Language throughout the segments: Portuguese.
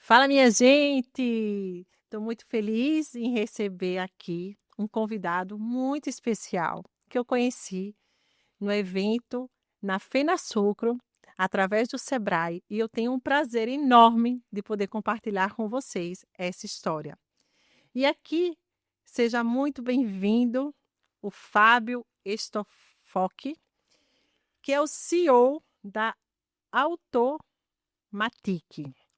Fala, minha gente! Estou muito feliz em receber aqui um convidado muito especial que eu conheci no evento na Fenasucro, através do Sebrae, e eu tenho um prazer enorme de poder compartilhar com vocês essa história. E aqui, seja muito bem-vindo, o Fábio Stoffocchi, que é o CEO da Automatic,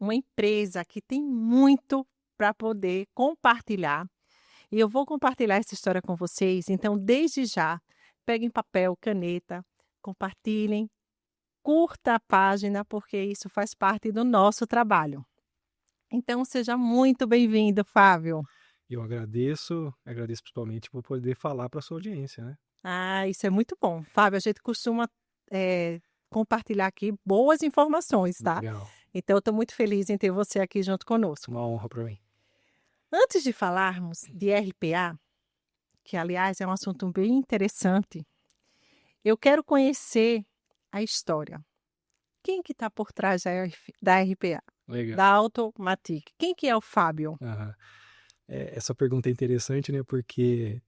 uma empresa que tem muito para poder compartilhar. E eu vou compartilhar essa história com vocês. Então, desde já, peguem papel, caneta, compartilhem, curta a página, porque isso faz parte do nosso trabalho. Então, seja muito bem-vindo, Fábio. Eu agradeço principalmente por poder falar para a sua audiência, né? Ah, isso é muito bom. Fábio, a gente costuma compartilhar aqui boas informações, tá? Legal, Então, eu estou muito feliz em ter você aqui junto conosco. uma honra para mim. Antes de falarmos de RPA, que aliás é um assunto bem interessante, eu quero conhecer a história. Quem que está por trás da RPA, Legal. da Automatic? Quem que é o Fábio? Aham. Essa pergunta é interessante, né? Porque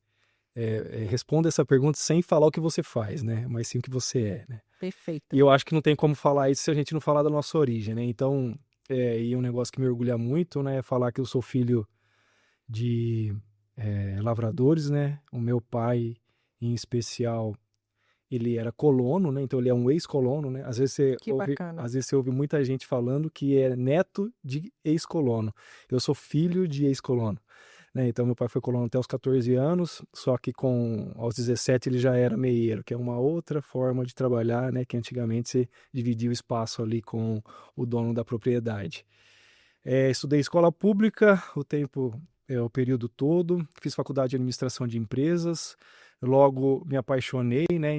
responda essa pergunta sem falar o que você faz, né? Mas sim o que você é, né? Perfeito. E eu acho que não tem como falar isso se a gente não falar da nossa origem, né? Então, e um negócio que me orgulha muito, né? É falar que eu sou filho de lavradores, né? O meu pai, em especial, ele era colono, né? Então ele é um ex-colono, né? Que bacana. Às vezes você ouve muita gente falando que é neto de ex-colono. Eu sou filho de ex-colono, né? Então meu pai foi colono até os 14 anos, só que aos 17 ele já era meieiro, que é uma outra forma de trabalhar, né? Que antigamente você dividia o espaço ali com o dono da propriedade. Estudei escola pública o período todo, fiz faculdade de administração de empresas, logo me apaixonei, né,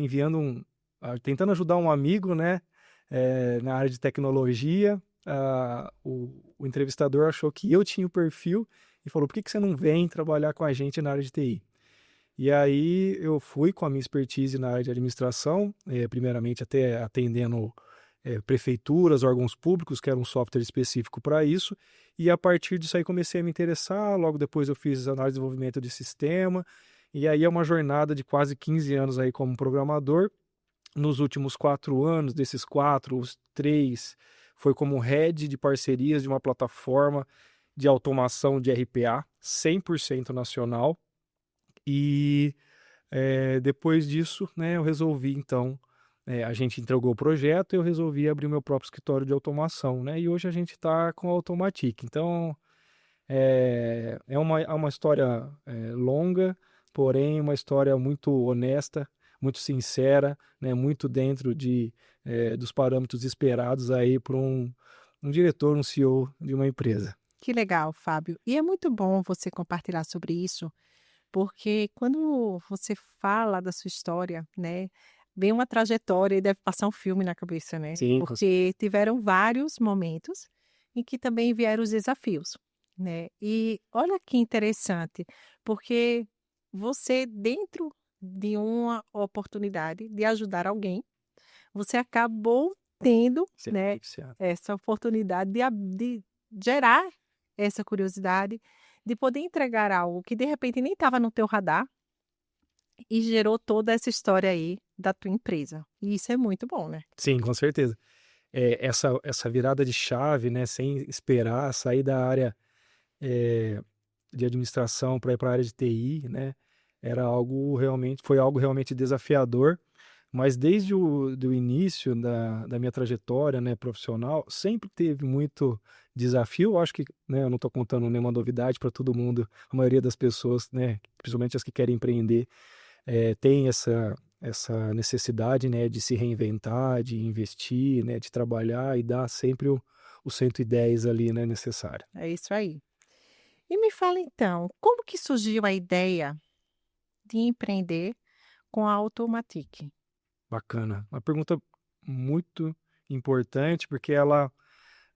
tentando ajudar um amigo, né, na área de tecnologia. O entrevistador achou que eu tinha o perfil e falou: por que você não vem trabalhar com a gente na área de TI? E aí eu fui com a minha expertise na área de administração, primeiramente até atendendo prefeituras, órgãos públicos, que era um software específico para isso, e a partir disso aí comecei a me interessar, logo depois eu fiz análise de desenvolvimento de sistema, e aí é uma jornada de quase 15 anos aí como programador. Nos últimos 4 anos, desses 4, os 3 foi como head de parcerias de uma plataforma de automação de RPA 100% nacional, e depois disso, né, eu resolvi então, a gente entregou o projeto, eu resolvi abrir meu próprio escritório de automação, né? E hoje a gente está com a Automatic. Então, é uma história longa, porém uma história muito honesta, muito sincera, né? Muito dentro dos parâmetros esperados aí para um diretor, um CEO de uma empresa. Que legal, Fábio. E é muito bom você compartilhar sobre isso, porque quando você fala da sua história, né, vem uma trajetória e deve passar um filme na cabeça, né? Sim, Porque tiveram vários momentos em que também vieram os desafios, né? E olha que interessante, porque você, dentro de uma oportunidade de ajudar alguém, você acabou tendo, ser né, beneficiado. essa oportunidade de gerar essa curiosidade, de poder entregar algo que de repente nem estava no teu radar e gerou toda essa história aí da tua empresa. E isso é muito bom, né? Sim, com certeza. Essa virada de chave, né, sem esperar sair da área de administração para ir para a área de TI, né, foi algo realmente desafiador, mas desde do início da minha trajetória, né, profissional, sempre teve muito desafio. Eu acho que, né, eu não estou contando nenhuma novidade para todo mundo, a maioria das pessoas, né, principalmente as que querem empreender, tem essa necessidade, né, de se reinventar, de investir, né, de trabalhar e dar sempre o 110 ali, né, necessário. É isso aí. E me fala então, como que surgiu a ideia de empreender com a Automatic? Bacana. Uma pergunta muito importante, porque ela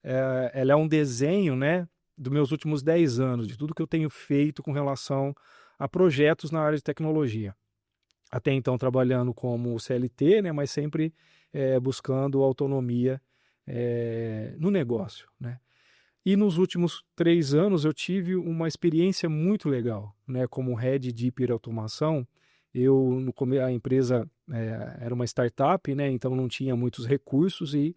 é um desenho, né, dos meus últimos 10 anos, de tudo que eu tenho feito com relação a projetos na área de tecnologia. Até então trabalhando como CLT, né, mas sempre buscando autonomia no negócio, né? E nos últimos 3 anos eu tive uma experiência muito legal, né, como head de hiperautomação. A empresa, era uma startup, né, então não tinha muitos recursos e,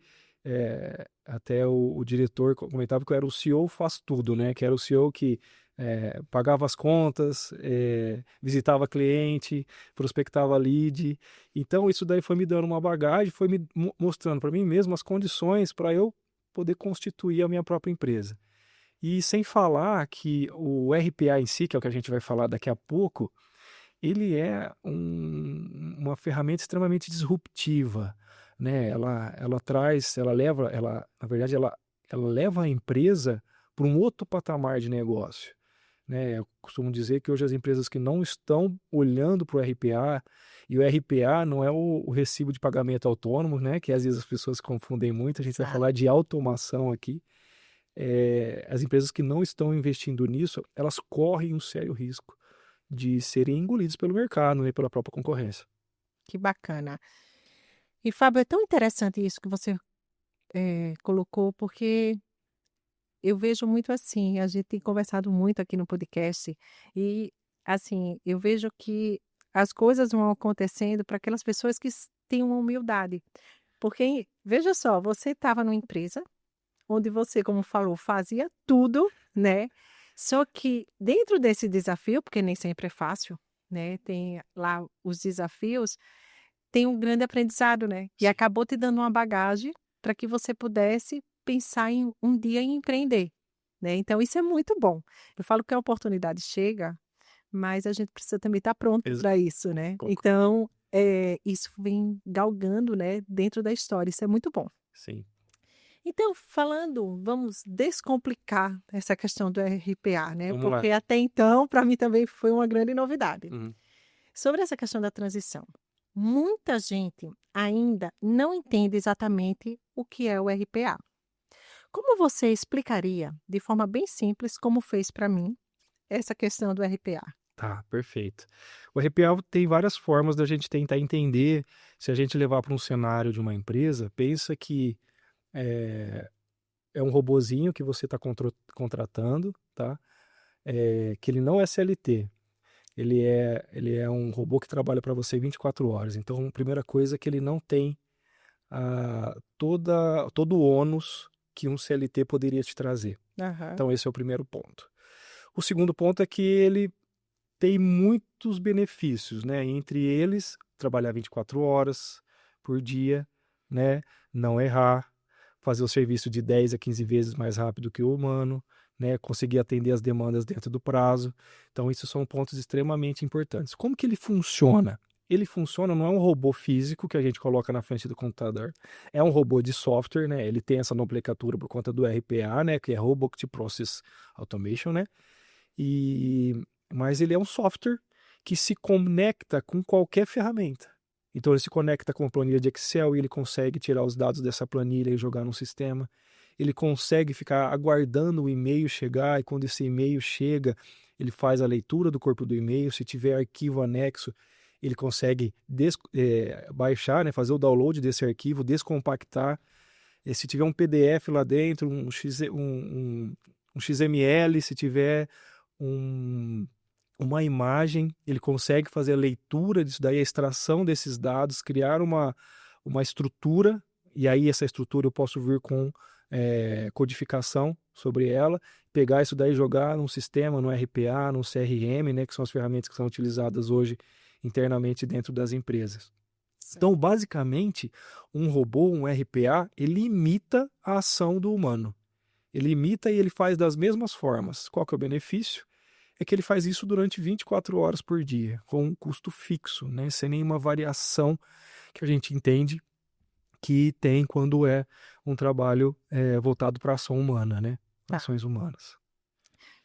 até o diretor comentava que eu era o CEO faz tudo, né, que era o CEO que, pagava as contas, visitava cliente, prospectava lead. Então isso daí foi me dando uma bagagem, foi me mostrando para mim mesmo as condições para eu poder constituir a minha própria empresa. E sem falar que o RPA em si, que é o que a gente vai falar daqui a pouco, ele é uma ferramenta extremamente disruptiva, né? Na verdade, ela leva a empresa para um outro patamar de negócio, né? Eu costumo dizer que hoje as empresas que não estão olhando para o RPA, e o RPA não é o recibo de pagamento autônomo, né? Que às vezes as pessoas confundem muito, a gente vai Exato. falar de automação aqui. As empresas que não estão investindo nisso, elas correm um sério risco de serem engolidas pelo mercado, né, pela própria concorrência. Que bacana. E, Fábio, é tão interessante isso que você colocou, porque eu vejo muito assim, a gente tem conversado muito aqui no podcast, e assim, eu vejo que as coisas vão acontecendo para aquelas pessoas que têm uma humildade. Porque, veja só, você estava numa empresa onde você, como falou, fazia tudo, né? Só que dentro desse desafio, porque nem sempre é fácil, né? Tem lá os desafios, tem um grande aprendizado, né? E Sim. acabou te dando uma bagagem para que você pudesse pensar em um dia em empreender, né? Então isso é muito bom. Eu falo que a oportunidade chega, mas a gente precisa também estar pronto Exa para isso, né? conco Então, isso vem galgando, né, dentro da história. Isso é muito bom. Sim. Então, falando, vamos descomplicar essa questão do RPA, né? Vamos lá. Porque até então, para mim também foi uma grande novidade. Uhum. Sobre essa questão da transição, muita gente ainda não entende exatamente o que é o RPA. Como você explicaria, de forma bem simples, como fez para mim, essa questão do RPA? Tá, perfeito. O RPA tem várias formas da gente tentar entender. Se a gente levar para um cenário de uma empresa, pensa que é, é um robozinho que você está contratando, tá? Que ele não é CLT. Ele é um robô que trabalha para você 24 horas. Então, a primeira coisa é que ele não tem todo o ônus que um CLT poderia te trazer. Aham. Então, esse é o primeiro ponto. O segundo ponto é que ele tem muitos benefícios, né? Entre eles, trabalhar 24 horas por dia, né? Não errar, fazer o serviço de 10 a 15 vezes mais rápido que o humano, né? Conseguir atender as demandas dentro do prazo. Então, isso são pontos extremamente importantes. Como que ele funciona? Ele funciona, não é um robô físico que a gente coloca na frente do computador, é um robô de software, né? Ele tem essa nomenclatura por conta do RPA, né? Que é Robotic Process Automation, né? E mas ele é um software que se conecta com qualquer ferramenta. Então ele se conecta com uma planilha de Excel e ele consegue tirar os dados dessa planilha e jogar no sistema. Ele consegue ficar aguardando o e-mail chegar e quando esse e-mail chega, ele faz a leitura do corpo do e-mail. Se tiver arquivo anexo, ele consegue baixar, né, fazer o download desse arquivo, descompactar. E se tiver um PDF lá dentro, um XML, se tiver um, uma imagem, ele consegue fazer a leitura disso daí, a extração desses dados, criar uma estrutura, e aí essa estrutura eu posso vir com codificação sobre ela, pegar isso daí e jogar num sistema, no RPA, no CRM, né, que são as ferramentas que são utilizadas hoje internamente dentro das empresas. Então, basicamente, um robô, um RPA, ele imita a ação do humano. Ele imita e ele faz das mesmas formas. Qual que é o benefício? É que ele faz isso durante 24 horas por dia, com um custo fixo, né? Sem nenhuma variação que a gente entende que tem quando é um trabalho voltado para a ação humana, né? Tá. Ações humanas.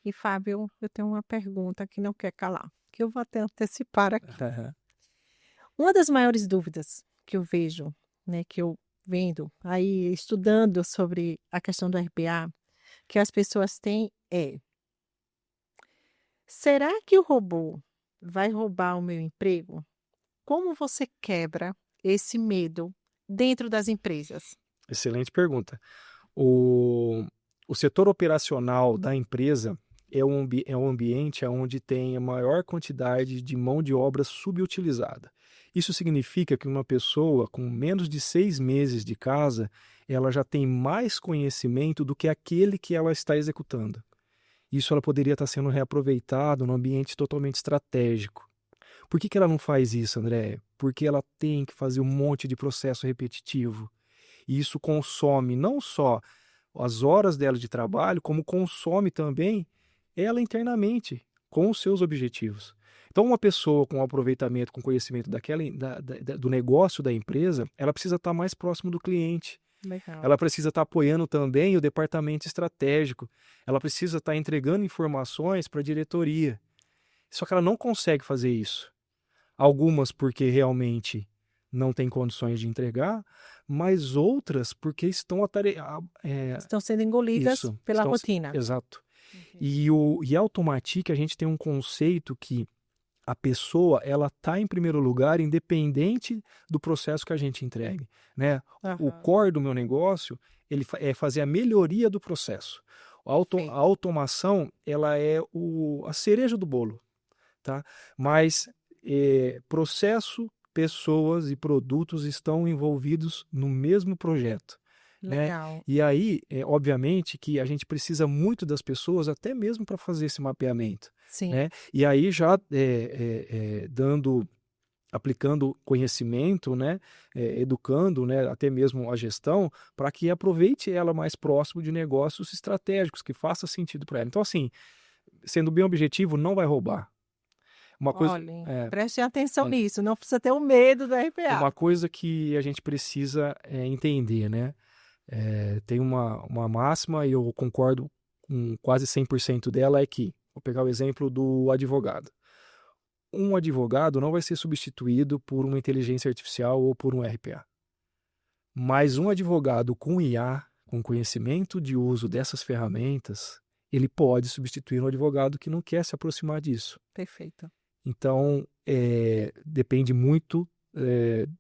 E, Fábio, eu tenho uma pergunta que não quer calar, que eu vou até antecipar aqui. Uma das maiores dúvidas que eu vejo, né, que eu vendo aí, estudando sobre a questão do RPA, que as pessoas têm é: será que o robô vai roubar o meu emprego? Como você quebra esse medo dentro das empresas? Excelente pergunta. O, o setor operacional da empresa é um ambiente onde tem a maior quantidade de mão de obra subutilizada. Isso significa que uma pessoa com menos de 6 meses de casa, ela já tem mais conhecimento do que aquele que ela está executando. Isso ela poderia estar sendo reaproveitado num ambiente totalmente estratégico. Por que ela não faz isso, André? Porque ela tem que fazer um monte de processo repetitivo. E isso consome não só as horas dela de trabalho, como consome também ela internamente, com os seus objetivos. Então, uma pessoa com aproveitamento, com conhecimento do negócio da empresa, ela precisa estar mais próximo do cliente. Legal. Ela precisa estar apoiando também o departamento estratégico. Ela precisa estar entregando informações para a diretoria. Só que ela não consegue fazer isso. Algumas porque realmente não tem condições de entregar, mas outras porque estão Estão sendo engolidas isso, pela rotina. exato. Entendi. E a Automatic, a gente tem um conceito que a pessoa, ela está em primeiro lugar, independente do processo que a gente entregue, né? O Aham. core do meu negócio, é fazer a melhoria do processo. A Perfeito. automação, ela é a cereja do bolo, tá? Mas processo, pessoas e produtos estão envolvidos no mesmo projeto, né? Legal. E aí, obviamente, que a gente precisa muito das pessoas, até mesmo para fazer esse mapeamento, Sim. né? E aí já aplicando conhecimento, né? Educando, né? Até mesmo a gestão, para que aproveite ela mais próximo de negócios estratégicos, que faça sentido para ela. Então, assim, sendo bem objetivo, não vai roubar. Uma coisa, Olhem, é, prestem atenção é, nisso, não precisa ter o medo do RPA. uma coisa que a gente precisa entender, né? Tem uma máxima, e eu concordo com quase 100% dela, é que, vou pegar o exemplo do advogado. Um advogado não vai ser substituído por uma inteligência artificial ou por um RPA. Mas um advogado com IA, com conhecimento de uso dessas ferramentas, ele pode substituir um advogado que não quer se aproximar disso. Perfeito. Então, depende muito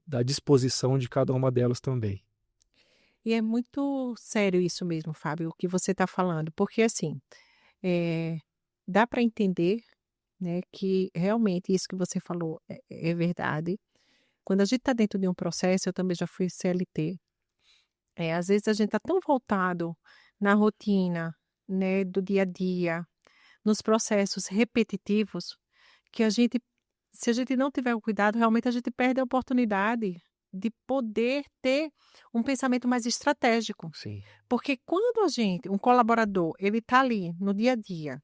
da disposição de cada uma delas também. E é muito sério isso mesmo, Fábio, o que você está falando, porque assim, eh, dá para entender, né, que realmente isso que você falou é verdade. Quando a gente está dentro de um processo, eu também já fui CLT, às vezes a gente está tão voltado na rotina, né, do dia a dia, nos processos repetitivos, que se a gente não tiver o cuidado, realmente a gente perde a oportunidade de poder ter um pensamento mais estratégico. Sim. Porque quando um colaborador, ele está ali no dia a dia,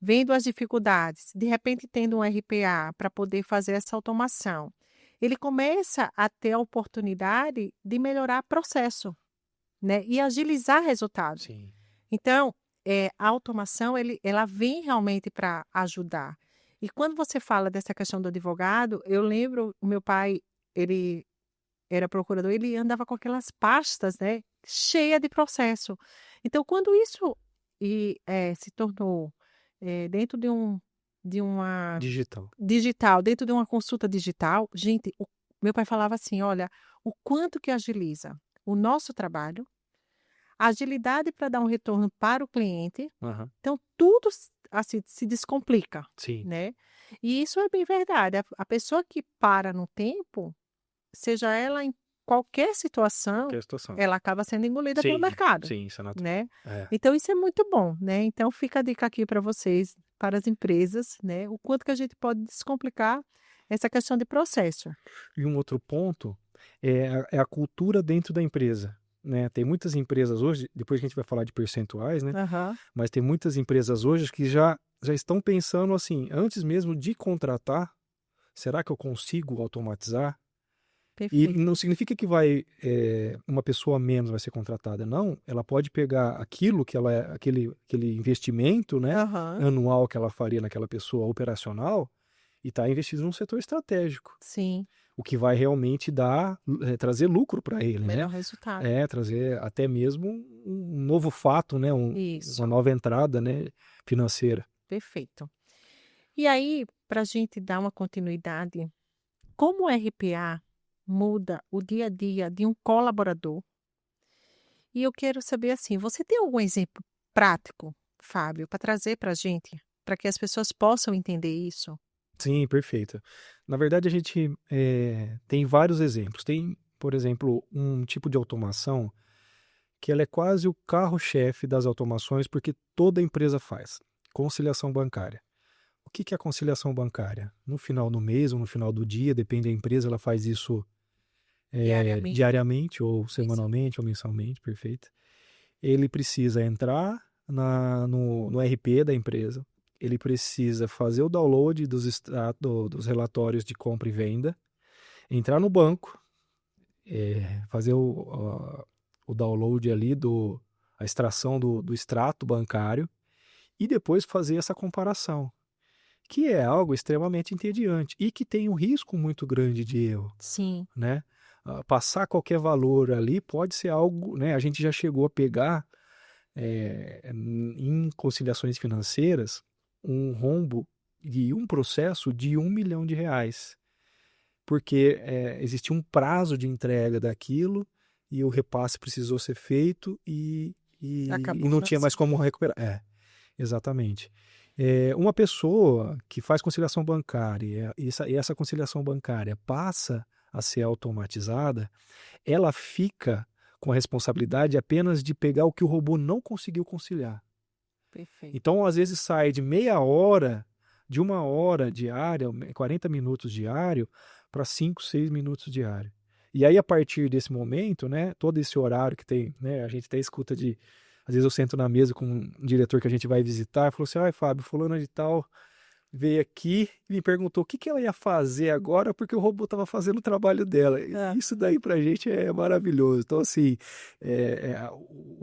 vendo as dificuldades, de repente tendo um RPA para poder fazer essa automação, ele começa a ter a oportunidade de melhorar processo, né, e agilizar resultado. Sim. Então, a automação ela vem realmente para ajudar. E quando você fala dessa questão do advogado, eu lembro o meu pai, ele era procurador, ele andava com aquelas pastas, né, cheia de processo. Então, quando isso se tornou, dentro de uma Digital. digital, dentro de uma consulta digital, gente, meu pai falava assim: "Olha, o quanto que agiliza o nosso trabalho, a agilidade para dar um retorno para o cliente, Aham. então tudo assim, se descomplica, Sim. né". E isso é bem verdade, a pessoa que para no tempo, seja ela em qualquer situação, Qualquer situação. ela acaba sendo engolida pelo Sim, mercado, sim, isso é natural. né. É. Então isso é muito bom, né, então fica a dica aqui para vocês, para as empresas, né, o quanto que a gente pode descomplicar essa questão de processo. E um outro ponto é a cultura dentro da empresa, né? Tem muitas empresas hoje, depois a gente vai falar de percentuais, né? Aham, Mas tem muitas empresas hoje que já estão pensando assim, antes mesmo de contratar, será que eu consigo automatizar? E perfeito. não significa que uma pessoa a menos vai ser contratada, não. Ela pode pegar aquilo que aquele investimento, né, Aham, anual que ela faria naquela pessoa operacional e está investido num setor estratégico, sim, o que vai realmente trazer lucro para ele, né? melhor resultado. Trazer até mesmo um novo fato, né, Isso, uma nova entrada, né, financeira. perfeito. E aí, para a gente dar uma continuidade, como o RPA muda o dia a dia de um colaborador E eu quero saber assim, você tem algum exemplo prático, Fábio, para trazer para a gente, para que as pessoas possam entender isso? Sim, perfeito. Na verdade, a gente tem vários exemplos. Tem, por exemplo, um tipo de automação que ela é quase o carro-chefe das automações, porque toda empresa faz. Conciliação bancária. O que que é a conciliação bancária? No final do mês ou no final do dia, depende da empresa, ela faz isso Diariamente. diariamente ou Isso. semanalmente ou mensalmente, perfeito. Ele precisa entrar no RP da empresa, ele precisa fazer o download dos relatórios de compra e venda, entrar no banco, fazer o download ali a extração do extrato bancário e depois fazer essa comparação, que é algo extremamente entediante e que tem um risco muito grande de erro, Sim. né? Passar qualquer valor ali pode ser algo, né? A gente já chegou a pegar em conciliações financeiras um rombo de um processo de R$ 1 milhão, porque existia um prazo de entrega daquilo e o repasse precisou ser feito e Acabou não não tinha mais sendo como feito. recuperar. Exatamente. Uma pessoa que faz conciliação bancária e essa conciliação bancária passa a ser automatizada, ela fica com a responsabilidade apenas de pegar o que o robô não conseguiu conciliar. Perfeito. Então, às vezes, sai de meia hora, de 1 hora diária, 40 minutos diário, para 5, 6 minutos diário. E aí, a partir desse momento, né, todo esse horário que tem, né, a gente até escuta de. Às vezes eu sento na mesa com um diretor que a gente vai visitar e falou assim: ai, Fábio, fulano de tal veio aqui e me perguntou o que que ela ia fazer agora porque o robô estava fazendo o trabalho dela. Isso Aham. daí para a gente é maravilhoso. Então, assim,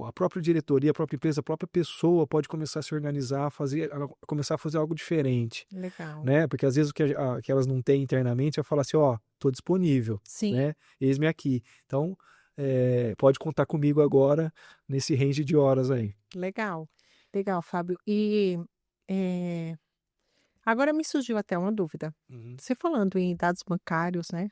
a própria diretoria, a própria empresa, a própria pessoa pode começar a se organizar, começar a fazer algo diferente, Legal. né? Porque às vezes que elas não têm internamente é falar assim, ó, tô disponível, Sim, né? Eis-me aqui. Então, pode contar comigo agora nesse range de horas aí. legal. Legal, Fábio. E eh, agora me surgiu até uma dúvida. Uhum. Você falando em dados bancários, né?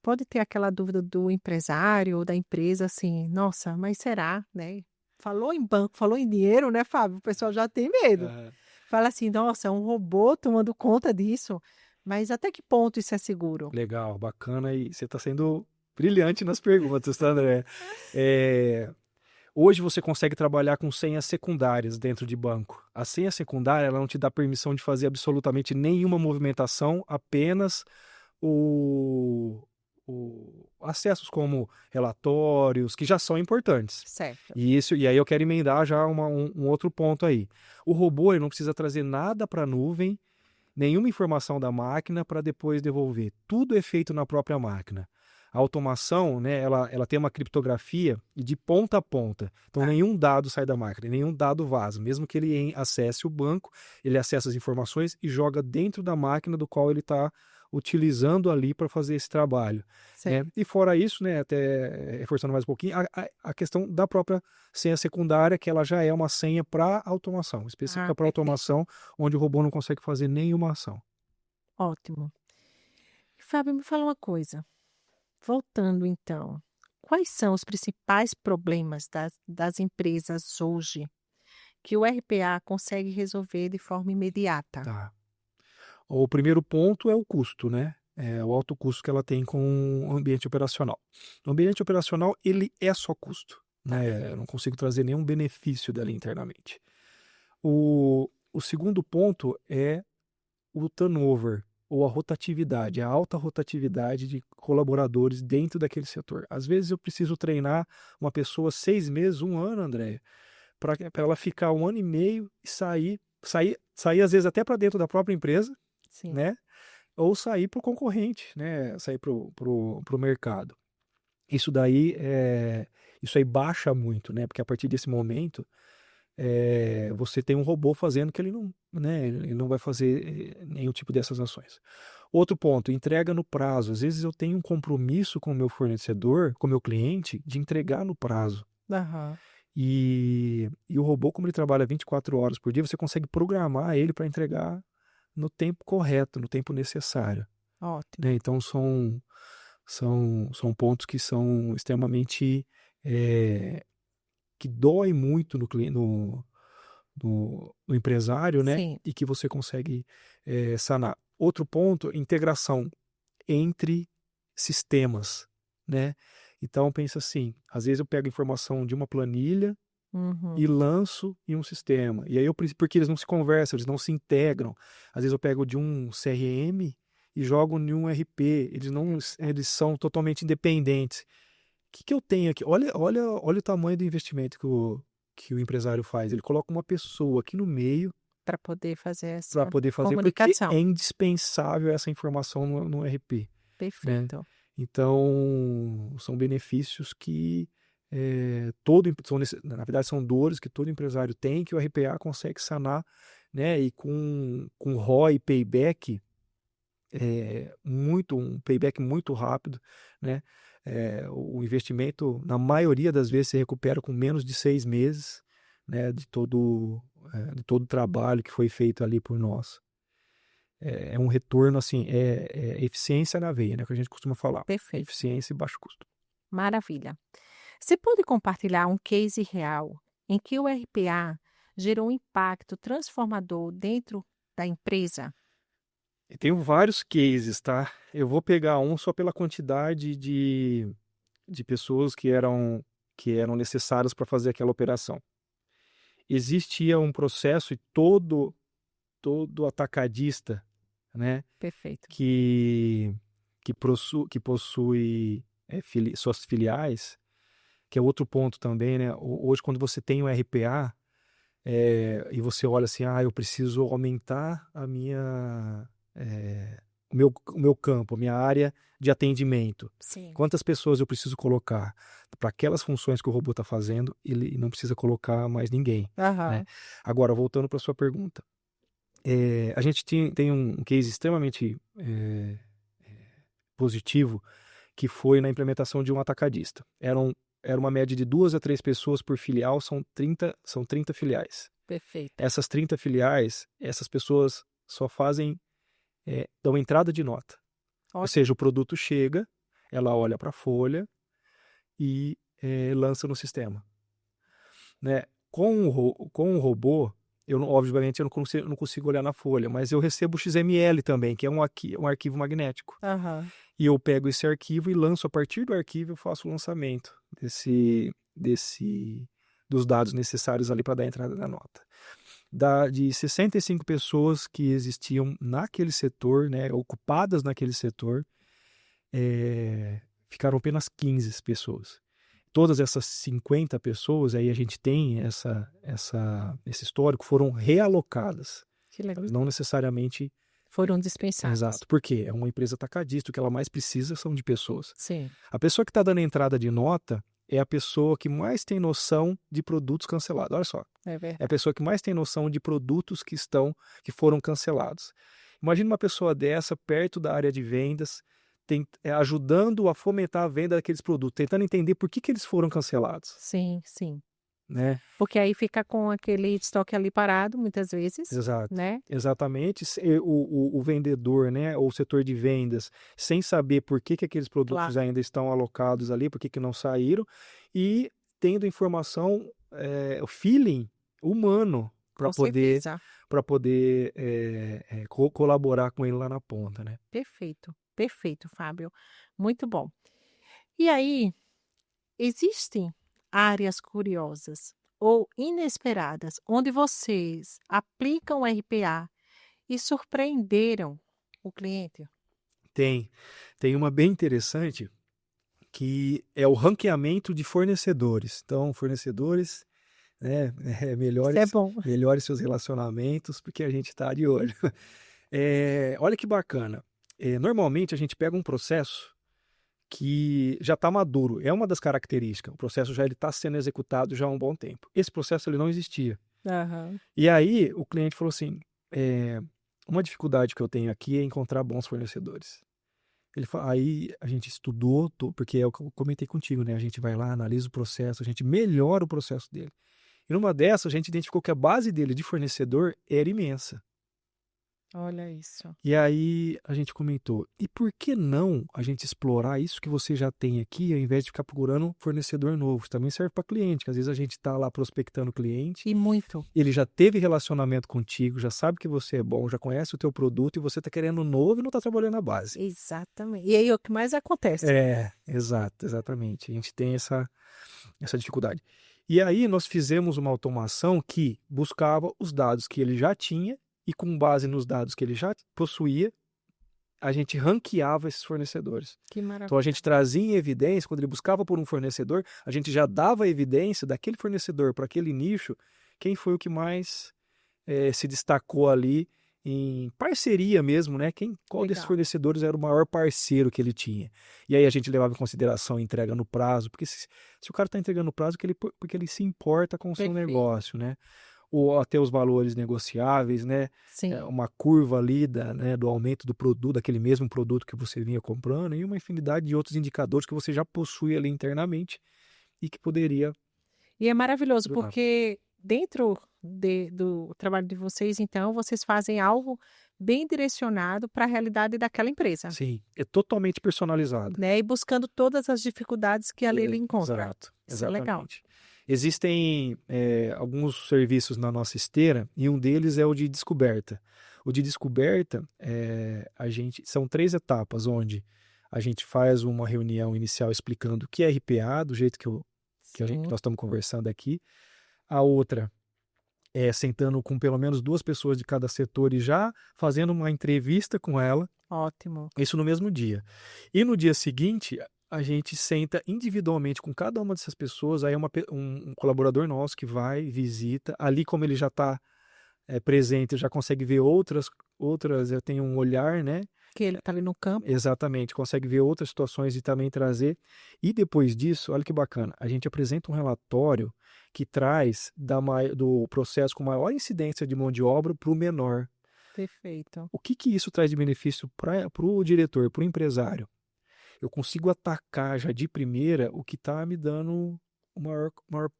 Pode ter aquela dúvida do empresário ou da empresa assim, nossa, mas será, né? Falou em banco, falou em dinheiro, né, Fábio? O pessoal já tem medo. Aham. Fala assim, nossa, é um robô tomando conta disso, mas até que ponto isso é seguro? Legal, bacana. E você está sendo brilhante nas perguntas, tá, André? É, Hoje você consegue trabalhar com senhas secundárias dentro de banco. A senha secundária ela não te dá permissão de fazer absolutamente nenhuma movimentação, apenas acessos como relatórios, que já são importantes. Certo. E aí eu quero emendar já um outro ponto aí. O robô ele não precisa trazer nada para a nuvem, nenhuma informação da máquina para depois devolver. Tudo é feito na própria máquina. A automação, né, ela tem uma criptografia de ponta a ponta. Então, Tá. nenhum dado sai da máquina, nenhum dado vaza. Mesmo que ele acesse o banco, ele acessa as informações e joga dentro da máquina do qual ele está utilizando ali para fazer esse trabalho, né? Certo. E fora isso, né, até reforçando mais um pouquinho, a questão da própria senha secundária, que ela já é uma senha para automação, Ah, específica para perfeito. automação, onde o robô não consegue fazer nenhuma ação. Ótimo. Fábio, me fala uma coisa. Voltando então, quais são os principais problemas das empresas hoje que o RPA consegue resolver de forma imediata? Tá. O primeiro ponto é o custo, né? É o alto custo que ela tem com o ambiente operacional. O ambiente operacional, ele é só custo, Tá. né? Eu não consigo trazer nenhum benefício dali internamente. O segundo ponto é o turnover, ou a rotatividade, a alta rotatividade de colaboradores dentro daquele setor. Às vezes eu preciso treinar uma pessoa 6 meses, 1 ano, André, para ela ficar 1 ano e meio e sair às vezes até para dentro da própria empresa, Sim. né? Ou sair para o concorrente, né? Sair para o mercado. Isso daí isso aí baixa muito, né? Porque a partir desse momento você tem um robô fazendo que ele não, né? Ele não vai fazer nenhum tipo dessas ações. Outro ponto, entrega no prazo. Às vezes eu tenho um compromisso com o meu fornecedor, com o meu cliente, de entregar no prazo. Aham. E o robô, como ele trabalha 24 horas por dia, você consegue programar ele para entregar no tempo correto, no tempo necessário, Ótimo. né? Então são pontos que são extremamente que dói muito no empresário, né? Sim. E que você consegue sanar. Outro ponto, integração entre sistemas, né? Então pensa assim, às vezes eu pego informação de uma planilha e Uhum. lanço em um sistema. E aí porque eles não se conversam, eles não se integram. Às vezes eu pego de um CRM e jogo em um RP. Eles são totalmente independentes. O que eu tenho aqui? Olha o tamanho do investimento que o empresário faz. Ele coloca uma pessoa aqui no meio Para poder fazer para essa poder fazer, porque comunicação. é indispensável essa informação no RP, né? Perfeito. Então, são benefícios que na verdade, são dores que todo empresário tem, que o RPA consegue sanar, né? E com ROI e payback, um payback muito rápido, né? O investimento, na maioria das vezes, se recupera com menos de 6 meses, né? De todo o trabalho que foi feito ali por nós. É um retorno, assim, eficiência na veia, né? Que a gente costuma falar. Perfeito. Eficiência e baixo custo. Maravilha. Você pode compartilhar um case real em que o RPA gerou um impacto transformador dentro da empresa? Eu tenho vários cases, tá? Eu vou pegar um só pela quantidade de pessoas que eram necessárias para fazer aquela operação. Existia um processo e todo atacadista, né, Perfeito. que possui suas filiais, que é outro ponto também, né? Hoje, quando você tem um RPA, e você olha assim, eu preciso aumentar o meu campo, a minha área de atendimento. Sim. Quantas pessoas eu preciso colocar para aquelas funções que o robô está fazendo? Ele não precisa colocar mais ninguém, né? Aham. Agora, voltando para sua pergunta, a gente tem um case extremamente positivo, que foi na implementação de um atacadista. Era uma média de 2 a 3 pessoas por filial, são 30 filiais. Perfeito. Essas 30 filiais, essas pessoas só dão entrada de nota. Ou Ótimo. seja, o produto chega, ela olha para a folha e lança no sistema, né? Com o robô, obviamente eu não consigo olhar na folha, mas eu recebo o XML também, que é um arquivo magnético. Aham. E eu pego esse arquivo e lanço, a partir do arquivo eu faço o lançamento dos dados necessários ali para dar a entrada da nota. De 65 pessoas que existiam naquele setor, né, ocupadas naquele setor, ficaram apenas 15 pessoas. Todas essas 50 pessoas, aí a gente tem esse histórico, foram realocadas. Que legal. Elas não necessariamente. Foram dispensados. Exato. Por quê? É uma empresa atacadista, o que ela mais precisa são de pessoas. Sim. A pessoa que está dando entrada de nota é a pessoa que mais tem noção de produtos cancelados. Olha só. É É a verdade. pessoa que mais tem noção de produtos que foram cancelados. Imagina uma pessoa dessa perto da área de vendas, ajudando a fomentar a venda daqueles produtos, tentando entender por que eles foram cancelados, Sim, sim. né? Porque aí fica com aquele estoque ali parado, muitas vezes, Exato. né? Exatamente. O vendedor, né, ou o setor de vendas, sem saber por que aqueles produtos Claro. ainda estão alocados ali, por que não saíram, e tendo informação, o feeling humano para Com poder, certeza. colaborar com ele lá na ponta, né? Perfeito. Perfeito, Fábio. Muito bom. E aí, existem áreas curiosas ou inesperadas onde vocês aplicam o RPA e surpreenderam o cliente? Tem uma bem interessante, que é o ranqueamento de fornecedores. Então, fornecedores, né, Isso é bom. melhores seus relacionamentos, porque a gente está de olho. Olha que bacana. Normalmente a gente pega um processo que já está maduro, é uma das características. O processo já está sendo executado já há um bom tempo. Esse processo ele não existia. Aham. E aí o cliente falou assim: uma dificuldade que eu tenho aqui é encontrar bons fornecedores. Aí a gente estudou, porque é o que eu comentei contigo, né? A gente vai lá, analisa o processo, a gente melhora o processo dele. E numa dessas, a gente identificou que a base dele de fornecedor era imensa. Olha isso. E aí a gente comentou, e por que não a gente explorar isso que você já tem aqui, ao invés de ficar procurando um fornecedor novo? Isso também serve para cliente, que às vezes a gente está lá prospectando o cliente, E muito. ele já teve relacionamento contigo, já sabe que você é bom, já conhece o teu produto e você está querendo um novo e não está trabalhando na base. Exatamente. E aí é o que mais acontece. Exato, exatamente. A gente tem essa dificuldade. E aí nós fizemos uma automação que buscava os dados que ele já tinha e com base nos dados que ele já possuía, a gente ranqueava esses fornecedores. Que Então a maravilha. gente trazia em evidência, quando ele buscava por um fornecedor, a gente já dava evidência daquele fornecedor para aquele nicho, quem foi o que mais se destacou ali em parceria mesmo, né? Qual desses Legal. fornecedores era o maior parceiro que ele tinha. E aí a gente levava em consideração a entrega no prazo, porque se o cara está entregando no prazo, porque ele se importa com o seu Perfeito. negócio, né? Ou até os valores negociáveis, né? Sim. Uma curva ali do aumento do produto, daquele mesmo produto que você vinha comprando, e uma infinidade de outros indicadores que você já possui ali internamente e que poderia E é maravilhoso, ajudar. porque dentro do trabalho de vocês, então, vocês fazem algo bem direcionado para a realidade daquela empresa, Sim, é totalmente personalizado. né? E buscando todas as dificuldades que ali ele encontra. Exato, Isso é legal. exatamente. Existem alguns serviços na nossa esteira e um deles é o de descoberta. O de descoberta, são 3 etapas, onde a gente faz uma reunião inicial explicando o que é RPA, do jeito que Sim, nós estamos conversando aqui. A outra é sentando com pelo menos 2 pessoas de cada setor e já fazendo uma entrevista com ela, ótimo. isso no mesmo dia. E no dia seguinte, a gente senta individualmente com cada uma dessas pessoas, aí é um colaborador nosso que vai, visita, ali como ele já está presente, já consegue ver outras, tem um olhar, né? Que ele está ali no campo. Exatamente, consegue ver outras situações e também trazer. E depois disso, olha que bacana, a gente apresenta um relatório que traz do processo com maior incidência de mão de obra para o menor. Perfeito. O que isso traz de benefício para o diretor, para o empresário? Eu consigo atacar já de primeira o que está me dando o maior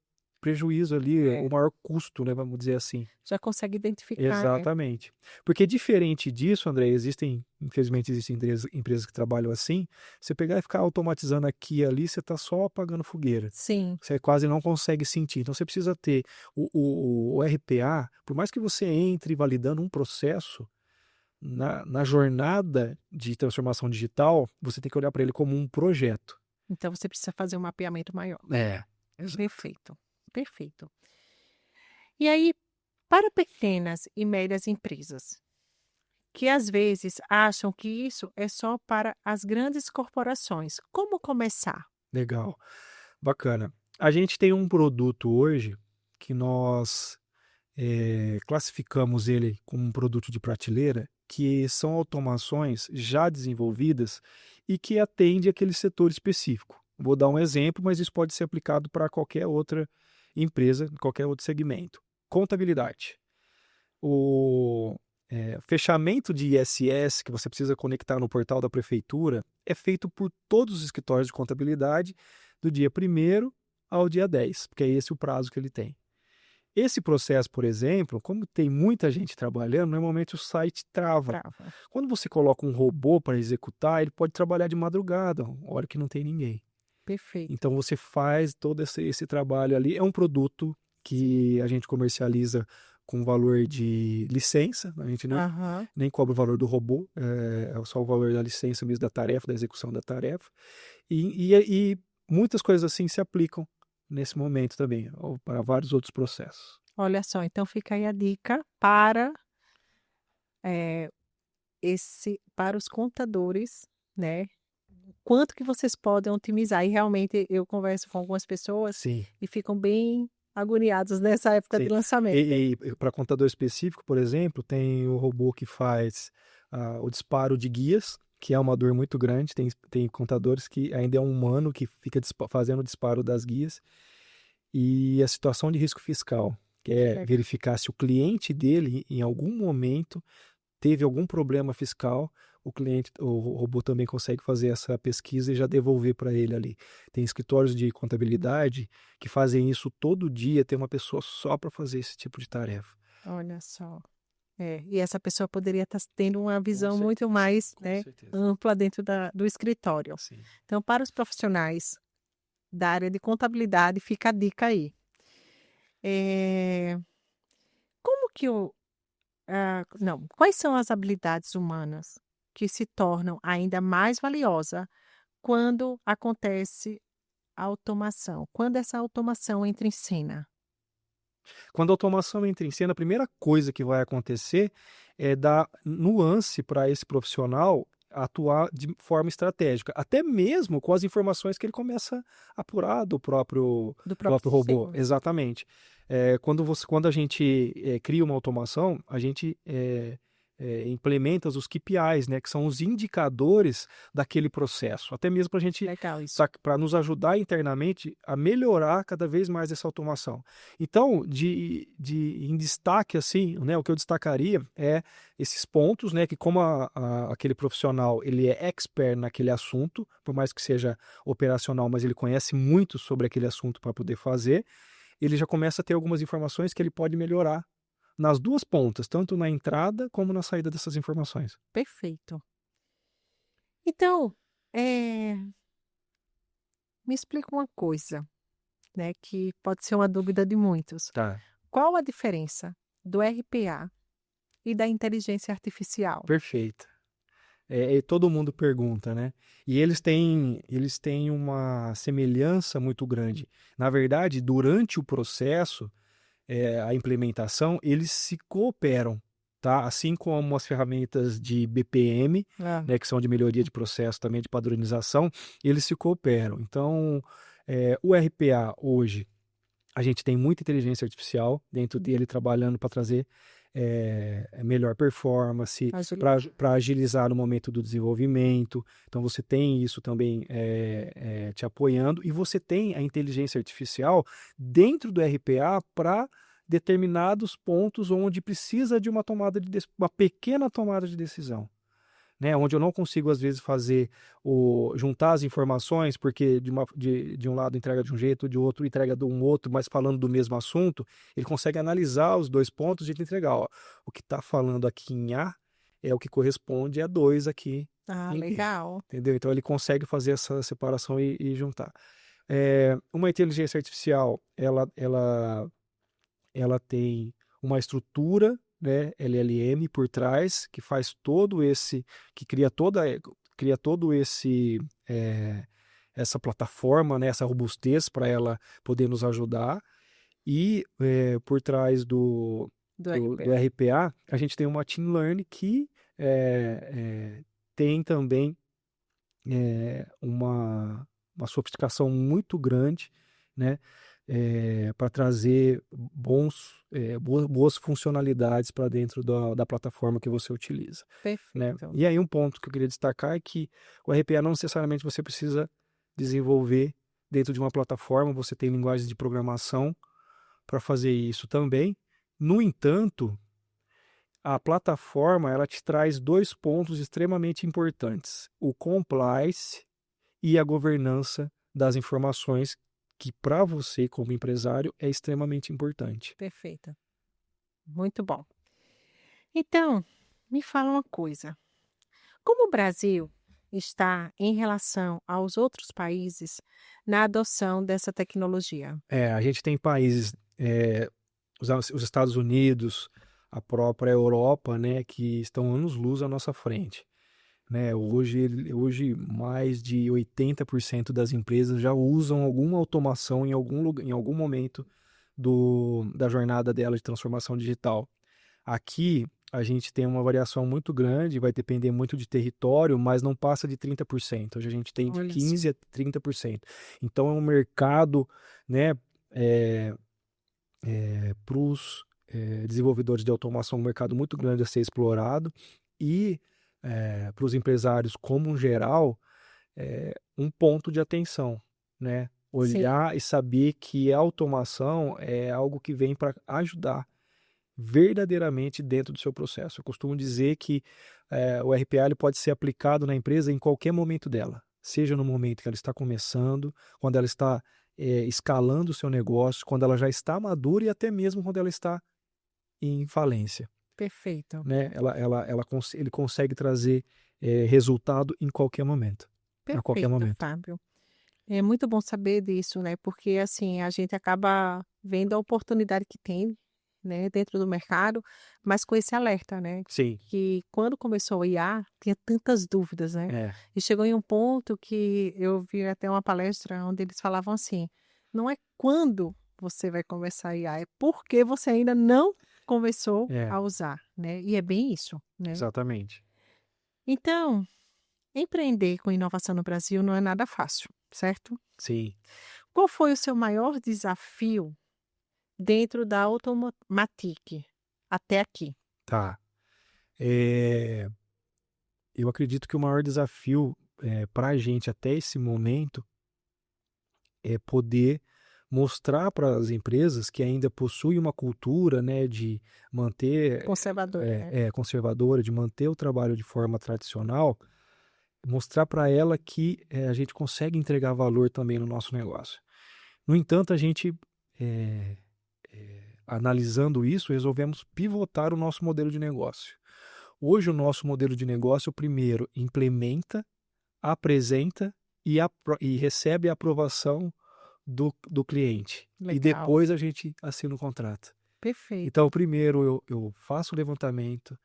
prejuízo ali, o maior custo, né, vamos dizer assim. Já consegue identificar, né? Exatamente. Porque diferente disso, André, infelizmente existem empresas que trabalham assim, você pegar e ficar automatizando aqui e ali, você está só apagando fogueira. Sim, Você quase não consegue sentir. Então você precisa ter o RPA, por mais que você entre validando um processo, na jornada de transformação digital, você tem que olhar para ele como um projeto. então você precisa fazer um mapeamento maior. Exato. Perfeito, perfeito. E aí, para pequenas e médias empresas, que às vezes acham que isso é só para as grandes corporações, como começar? Legal, bacana. A gente tem um produto hoje que nós classificamos ele como um produto de prateleira, que são automações já desenvolvidas e que atende aquele setor específico. Vou dar um exemplo, mas isso pode ser aplicado para qualquer outra empresa, qualquer outro segmento. Contabilidade. O fechamento de ISS que você precisa conectar no portal da prefeitura é feito por todos os escritórios de contabilidade do dia 1º ao dia 10, porque é esse o prazo que ele tem. Esse processo, por exemplo, como tem muita gente trabalhando, normalmente o site trava. Trava. Quando você coloca um robô para executar, ele pode trabalhar de madrugada, hora que não tem ninguém. Perfeito. Então você faz todo esse trabalho ali. É um produto que a gente comercializa com valor de licença, a gente Aham. nem cobra o valor do robô, é só o valor da licença mesmo da tarefa, da execução da tarefa. E muitas coisas assim se aplicam nesse momento também, ou para vários outros processos. Olha só, então fica aí a dica para para os contadores, né? Quanto que vocês podem otimizar. E realmente eu converso com algumas pessoas Sim, e ficam bem agoniados nessa época de sim. lançamento. E para contador específico, por exemplo, tem o robô que faz o disparo de guias, que é uma dor muito grande. Tem contadores que ainda é um humano que fica fazendo o disparo das guias. E a situação de risco fiscal, que é Legal. verificar se o cliente dele, em algum momento, teve algum problema fiscal, o robô também consegue fazer essa pesquisa e já devolver para ele ali. Tem escritórios de contabilidade que fazem isso todo dia, tem uma pessoa só para fazer esse tipo de tarefa. Olha só. E essa pessoa poderia estar tendo uma visão muito certeza, mais, com né, certeza. ampla dentro do escritório. Sim. Então, para os profissionais da área de contabilidade, fica a dica aí. É, como que não, quais são as habilidades humanas que se tornam ainda mais valiosa quando acontece a automação? Quando essa automação entra em cena? Quando a automação entra em cena, a primeira coisa que vai acontecer é dar nuance para esse profissional atuar de forma estratégica, até mesmo com as informações que ele começa a apurar do próprio, Do próprio próprio robô. sistema. Exatamente. Quando a gente cria uma automação, a gente implementa os KPIs, né, que são os indicadores daquele processo, até mesmo para a gente, Legal isso. para nos ajudar internamente a melhorar cada vez mais essa automação. Então, em destaque, assim, né, o que eu destacaria é esses pontos, né, que como aquele profissional ele é expert naquele assunto, por mais que seja operacional, mas ele conhece muito sobre aquele assunto para poder fazer, ele já começa a ter algumas informações que ele pode melhorar nas duas pontas, tanto na entrada como na saída dessas informações. Perfeito. Então, me explica uma coisa, né, que pode ser uma dúvida de muitos. Tá. Qual a diferença do RPA e da inteligência artificial? Perfeito. E todo mundo pergunta, né? E eles têm uma semelhança muito grande. Na verdade, durante o processo, a implementação, eles se cooperam, tá? Assim como as ferramentas de BPM, Ah, né, que são de melhoria de processo também, de padronização, eles se cooperam. Então, o RPA hoje, a gente tem muita inteligência artificial dentro dele trabalhando para trazer melhor performance, agilidade. para agilizar no momento do desenvolvimento. Então você tem isso também te apoiando, e você tem a inteligência artificial dentro do RPA para determinados pontos onde precisa de uma pequena tomada de decisão, né, onde eu não consigo às vezes juntar as informações, porque de um lado entrega de um jeito, de outro entrega de um outro, mas falando do mesmo assunto, ele consegue analisar os dois pontos e entregar, ó, o que está falando aqui em A é o que corresponde a 2 aqui Ah, em B, legal. entendeu? Então ele consegue fazer essa separação e juntar. Uma inteligência artificial, ela tem uma estrutura, né, LLM por trás, que faz que cria todo essa plataforma, né, essa robustez para ela poder nos ajudar. E por trás Do do RPA. RPA, a gente tem uma machine learning que tem também uma sofisticação muito grande, né, para trazer boas funcionalidades para dentro da plataforma que você utiliza, né? Perfeito. E aí um ponto que eu queria destacar é que o RPA não necessariamente você precisa desenvolver dentro de uma plataforma, você tem linguagens de programação para fazer isso também. No entanto, a plataforma ela te traz dois pontos extremamente importantes: o compliance e a governança das informações, que para você como empresário é extremamente importante. Perfeito. Muito bom. Então, me fala uma coisa. Como o Brasil está em relação aos outros países na adoção dessa tecnologia? A gente tem países, os Estados Unidos, a própria Europa, né, que estão anos-luz à nossa frente, né? Hoje mais de 80% das empresas já usam alguma automação em algum lugar, em algum momento da jornada dela de transformação digital. Aqui a gente tem uma variação muito grande, vai depender muito de território, mas não passa de 30%. Hoje a gente tem de Olha só. 15% a 30%. Então é um mercado, né, para os desenvolvedores de automação, um mercado muito grande a ser explorado, e para os empresários como um geral, um ponto de atenção, né? Sim, Olhar e saber que a automação é algo que vem para ajudar verdadeiramente dentro do seu processo. Eu costumo dizer que o RPA ele pode ser aplicado na empresa em qualquer momento dela, seja no momento que ela está começando, quando ela está escalando o seu negócio, quando ela já está madura, e até mesmo quando ela está em falência. Perfeito. né? Ele consegue trazer resultado em qualquer momento. A qualquer Perfeito, momento. Fábio. É muito bom saber disso, né? Porque assim, a gente acaba vendo a oportunidade que tem, né, dentro do mercado, mas com esse alerta, né? Sim, Que quando começou o IA, tinha tantas dúvidas, né? é, E chegou em um ponto que eu vi até uma palestra onde eles falavam assim: não é quando você vai começar a IA, é porque você ainda não começou é, a usar, né? E é bem isso, né? exatamente. Então, empreender com inovação no Brasil não é nada fácil, certo? Sim, Qual foi o seu maior desafio dentro da Automatic até aqui? tá. É, eu acredito que o maior desafio para a gente até esse momento é poder mostrar para as empresas que ainda possuem uma cultura, né, de manter Conservadora, né? conservadora, de manter o trabalho de forma tradicional, mostrar para ela que a gente consegue entregar valor também no nosso negócio. No entanto, a gente, eh, analisando isso, resolvemos pivotar o nosso modelo de negócio. Hoje, o nosso modelo de negócio, primeiro, implementa, apresenta e recebe a aprovação do cliente. E Legal, depois a gente assina o contrato. Então, perfeito. primeiro eu faço o levantamento,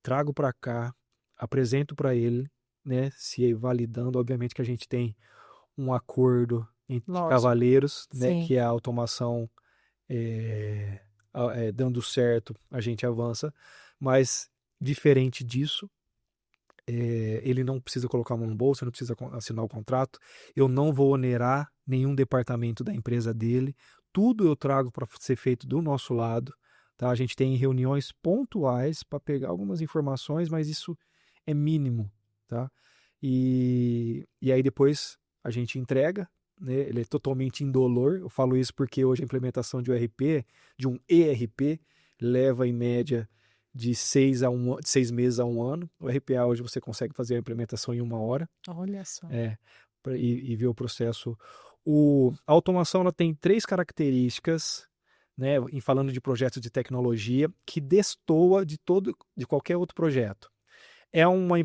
trago para cá, apresento para ele, né? Se validando, obviamente que a gente tem um acordo entre Lógico, cavalheiros, né? sim. Que é a automação eh, dando certo, a gente avança. Mas diferente disso, ele não precisa colocar a mão no bolso, não precisa assinar o contrato. Eu não vou onerar nenhum departamento da empresa dele. Tudo eu trago para ser feito do nosso lado. Tá? A gente tem reuniões pontuais para pegar algumas informações, mas isso é mínimo. Tá? E aí depois a gente entrega, né? Ele é totalmente indolor. Eu falo isso porque hoje a implementação de um ERP, de um ERP, leva em média de 6 meses a 1 ano. O RPA hoje você consegue fazer a implementação em 1 hora, Olha só. é, e ver o processo. A automação ela tem 3 características, né, em falando de projetos de tecnologia, que destoa de qualquer outro projeto. Uma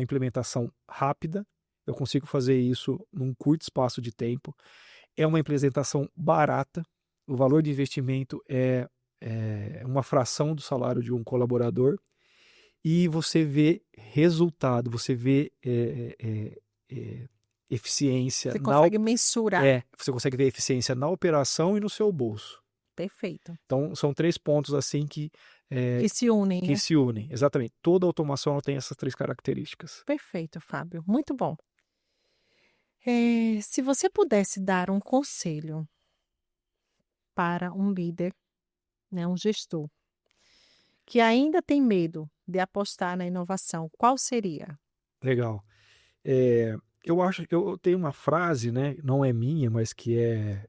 implementação rápida, eu consigo fazer isso num curto espaço de tempo. É uma implementação barata, o valor de investimento é uma fração do salário de um colaborador e você vê resultado, você vê eficiência Você consegue mensurar. você consegue ver eficiência na operação e no seu bolso. Perfeito. Então são 3 pontos assim Que se unem, que né? se unem. Exatamente. Toda automação ela tem essas 3 características. Perfeito, Fábio. Muito bom. Se você pudesse dar um conselho para um líder, né, um gestor, que ainda tem medo de apostar na inovação, qual seria? Legal. É, eu acho que eu tenho uma frase, né? Não é minha, mas que é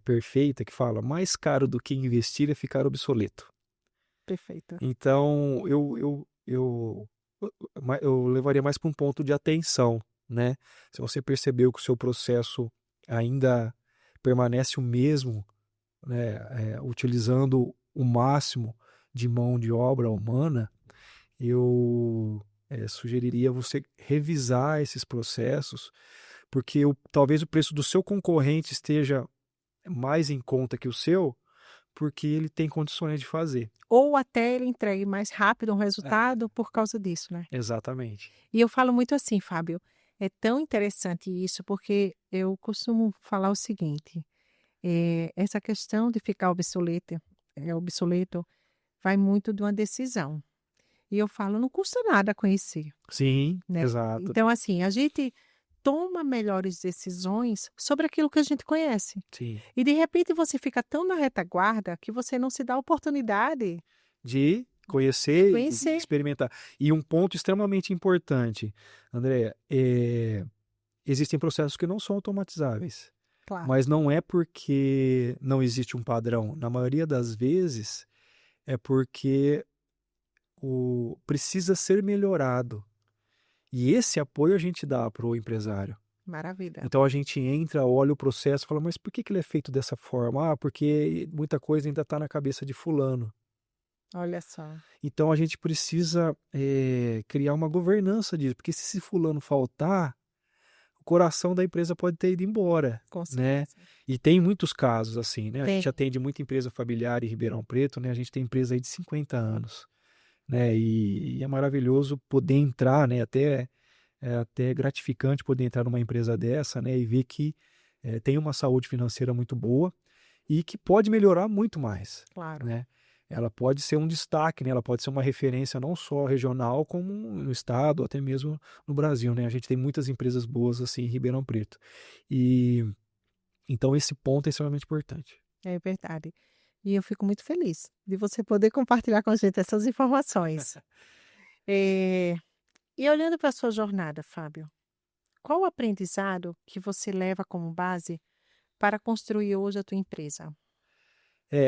perfeita, que fala: mais caro do que investir é ficar obsoleto. Perfeito. Então, eu levaria mais para um ponto de atenção, né? Se você percebeu que o seu processo ainda permanece o mesmo, né, utilizando o máximo de mão de obra humana, eu sugeriria você revisar esses processos, porque talvez o preço do seu concorrente esteja mais em conta que o seu, porque ele tem condições de fazer. Ou até ele entregue mais rápido um É, resultado por causa disso, né? exatamente. E eu falo muito assim, Fábio, é tão interessante isso, porque eu costumo falar o seguinte, essa questão de ficar obsoleto vai muito de uma decisão. E eu falo, não custa nada conhecer, Sim, né? exato. Então, assim, a gente toma melhores decisões sobre aquilo que a gente conhece. Sim. E de repente você fica tão na retaguarda que você não se dá a oportunidade De de conhecer e conhecer. experimentar. E um ponto extremamente importante, André, existem processos que não são automatizáveis. Claro, Mas não é porque não existe um padrão. Na maioria das vezes, é porque precisa ser melhorado. E esse apoio a gente dá para o empresário. maravilha. Então a gente entra, olha o processo, fala, mas por que ele é feito dessa forma? Ah, porque muita coisa ainda está na cabeça de fulano. Olha só, Então a gente precisa criar uma governança disso, porque se esse fulano faltar, o coração da empresa pode ter ido embora, com né? certeza. E tem muitos casos assim, né? A gente Tem. atende muita empresa familiar em Ribeirão Preto, né? A gente tem empresa aí de 50 anos, né? E é maravilhoso poder entrar, né? Até gratificante poder entrar numa empresa dessa, né? E ver que tem uma saúde financeira muito boa e que pode melhorar muito mais, Claro. né? Ela pode ser um destaque, né? Ela pode ser uma referência não só regional, como no estado, até mesmo no Brasil, né? A gente tem muitas empresas boas assim em Ribeirão Preto. E então esse ponto é extremamente importante. É verdade. E eu fico muito feliz de você poder compartilhar com a gente essas informações. Eh, e olhando para a sua jornada, Fábio, qual o aprendizado que você leva como base para construir hoje a tua empresa?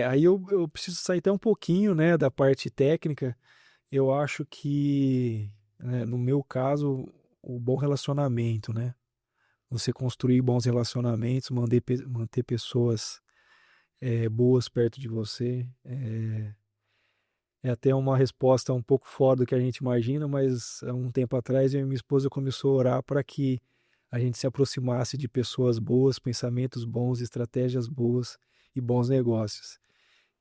Aí eu preciso sair até um pouquinho, né, da parte técnica. Eu acho que, né, no meu caso, o bom relacionamento, né? Você construir bons relacionamentos, manter pessoas boas perto de você. É até uma resposta um pouco fora do que a gente imagina, mas há um tempo atrás eu e minha esposa começou a orar para que a gente se aproximasse de pessoas boas, pensamentos bons, estratégias boas e bons negócios.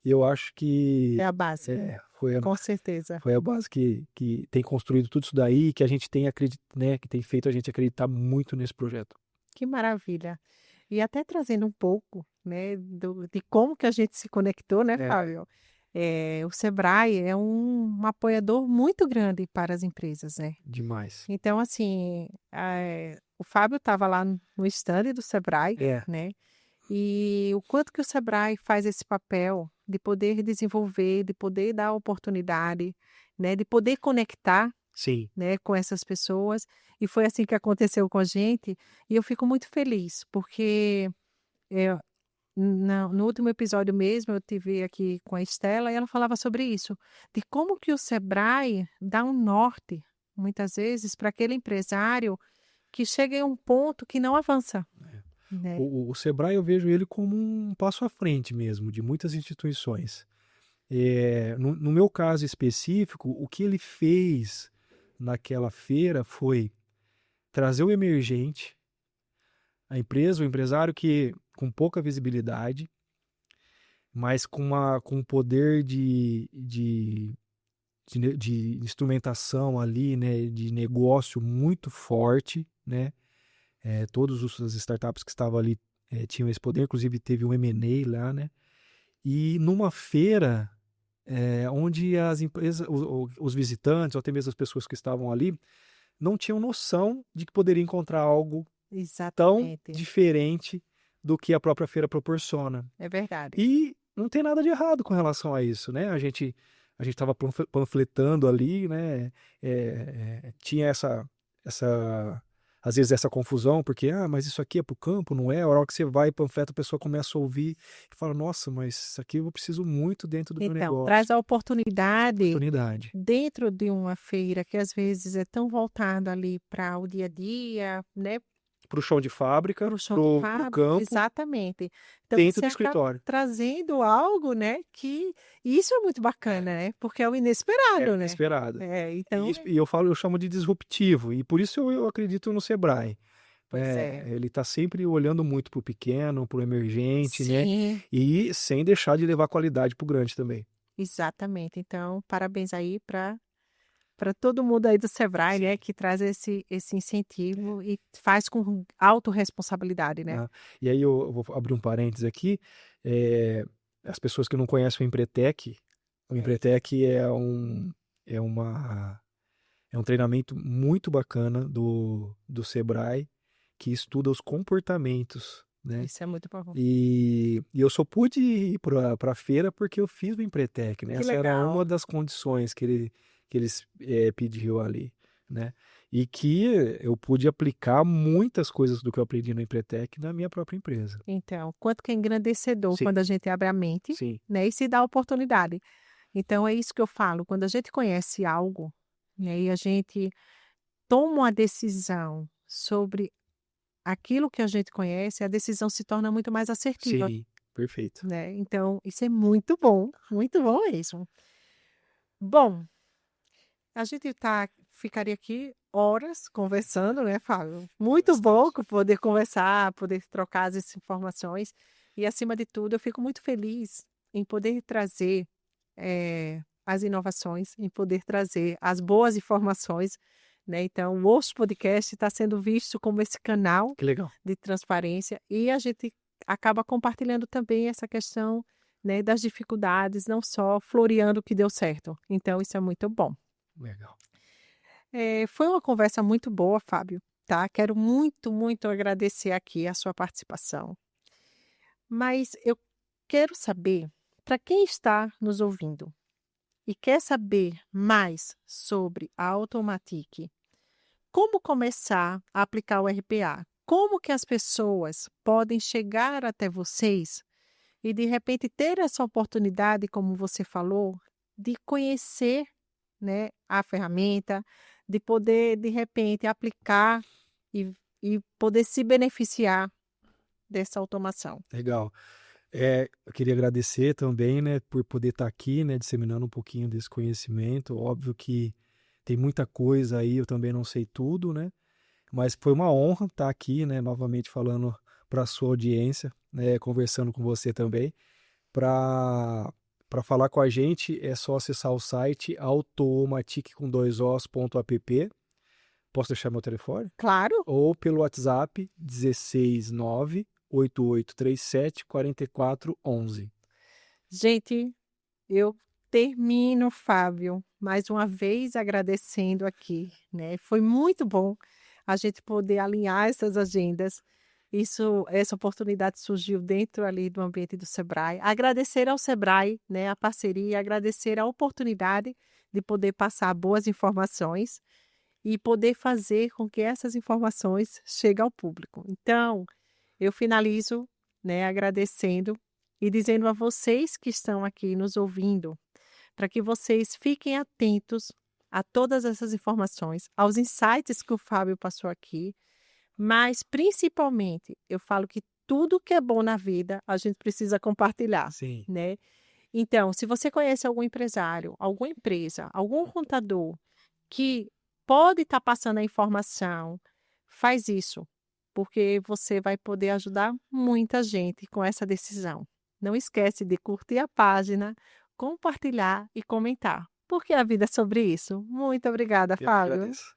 E eu acho É que a base, foi com certeza. a base que tem construído tudo isso daí e que a gente tem né, que tem feito a gente acreditar muito nesse projeto. Que maravilha. E até trazendo um pouco, né, de como que a gente se conectou, né, É, Fábio? O Sebrae é um apoiador muito grande para as empresas, né? demais. Então, assim, o Fábio estava lá no stand do Sebrae, É, né? E o quanto que o Sebrae faz esse papel de poder desenvolver, de poder dar oportunidade, né? De poder conectar, sim. né, com essas pessoas. E foi assim que aconteceu com a gente. E eu fico muito feliz, porque eh, no último episódio mesmo eu tive aqui com a Estela e ela falava sobre isso, de como que o Sebrae dá um norte, muitas vezes, para aquele empresário que chega em um ponto que não avança, né? O Sebrae eu vejo ele como um passo à frente mesmo, de muitas instituições. No meu caso específico, o que ele fez naquela feira foi trazer o emergente, a empresa, o empresário que com pouca visibilidade, mas com um poder de instrumentação ali, né, de negócio muito forte, né? Todos as startups que estavam ali tinham esse poder, inclusive teve um M&A lá, né? E numa feira onde as empresas, os visitantes, ou até mesmo as pessoas que estavam ali, não tinham noção de que poderia encontrar algo tão Exatamente, diferente do que a própria feira proporciona. é verdade. E não tem nada de errado com relação a isso, né? A gente estava panfletando ali, né? Tinha essa às vezes essa confusão, porque mas isso aqui é para o campo, não é? A hora que você vai e panfleta, a pessoa começa a ouvir e fala, nossa, mas isso aqui eu preciso muito dentro do meu Então, negócio. traz a oportunidade Oportunidade. dentro de uma feira que às vezes é tão voltada ali para o dia a dia, né? Para o chão de fábrica, Para o chão de pro fábrica, campo, exatamente. Então dentro você do acaba escritório. trazendo algo, né, que isso é muito bacana, né, porque é o É inesperado, né. inesperado. Então E eu chamo de disruptivo, e por isso eu acredito no Sebrae. pois é. Ele está sempre olhando muito para o pequeno, para o emergente, né? Sim, E sem deixar de levar qualidade para o grande também. exatamente. Então, parabéns aí para todo mundo aí do Sebrae, né, Sim. que traz esse incentivo e faz com autorresponsabilidade, né. Ah, e aí eu vou abrir um parênteses aqui. eh, as pessoas que não conhecem o É. Empretec é uma, é um treinamento muito bacana do Sebrae que estuda os comportamentos, né? Isso é muito bom. E eu só pude ir para a feira porque eu fiz o Empretec, né? Que Essa era legal. uma das condições que eles pediu ali, né? E que eu pude aplicar muitas coisas do que eu aprendi no Empretec na minha própria empresa. Então, quanto que é engrandecedor Sim, quando a gente abre a mente, sim, né, e se dá a oportunidade. Então é isso que eu falo, quando a gente conhece algo, né, e a gente toma uma decisão sobre aquilo que a gente conhece, a decisão se torna muito mais assertiva, sim, perfeito. né. Então isso é muito bom mesmo. Bom, a gente ficaria aqui horas conversando, né, Fábio? Muito bom poder conversar, poder trocar as informações. E, acima de tudo, eu fico muito feliz em poder trazer as inovações, em poder trazer as boas informações, né? Então, o Osso Podcast está sendo visto como esse canal Que legal. de transparência e a gente acaba compartilhando também essa questão, né, das dificuldades, não só floreando o que deu certo. Então, isso é muito bom. Legal. Foi uma conversa muito boa, Fábio, tá? Quero muito, muito agradecer aqui a sua participação. Mas eu quero saber, para quem está nos ouvindo e quer saber mais sobre a Automatic, como começar a aplicar o RPA? Como que as pessoas podem chegar até vocês e, de repente, ter essa oportunidade, como você falou, de conhecer, né, a ferramenta, de poder, de repente, aplicar e poder se beneficiar dessa automação? Legal. Eu queria agradecer também, né, por poder estar aqui, né, disseminando um pouquinho desse conhecimento. Óbvio que tem muita coisa aí, eu também não sei tudo, né, mas foi uma honra estar aqui, né, novamente falando para a sua audiência, né, conversando com você também. Para falar com a gente é só acessar o site automatic.app. Posso deixar meu telefone? Claro. Ou pelo WhatsApp 16988374411. Gente, eu termino, Fábio, mais uma vez agradecendo aqui, né? Foi muito bom a gente poder alinhar essas agendas. Essa oportunidade surgiu dentro ali do ambiente do Sebrae. Agradecer ao Sebrae, né, a parceria, agradecer a oportunidade de poder passar boas informações e poder fazer com que essas informações cheguem ao público. Então, eu finalizo, né, agradecendo e dizendo a vocês que estão aqui nos ouvindo, para que vocês fiquem atentos a todas essas informações, aos insights que o Fábio passou aqui, mas principalmente, eu falo que tudo que é bom na vida, a gente precisa compartilhar, Sim. né? Então, se você conhece algum empresário, alguma empresa, algum contador que pode estar passando a informação, faz isso, porque você vai poder ajudar muita gente com essa decisão. Não esquece de curtir a página, compartilhar e comentar, porque a vida é sobre isso. Muito obrigada, Eu que Fábio. agradeço.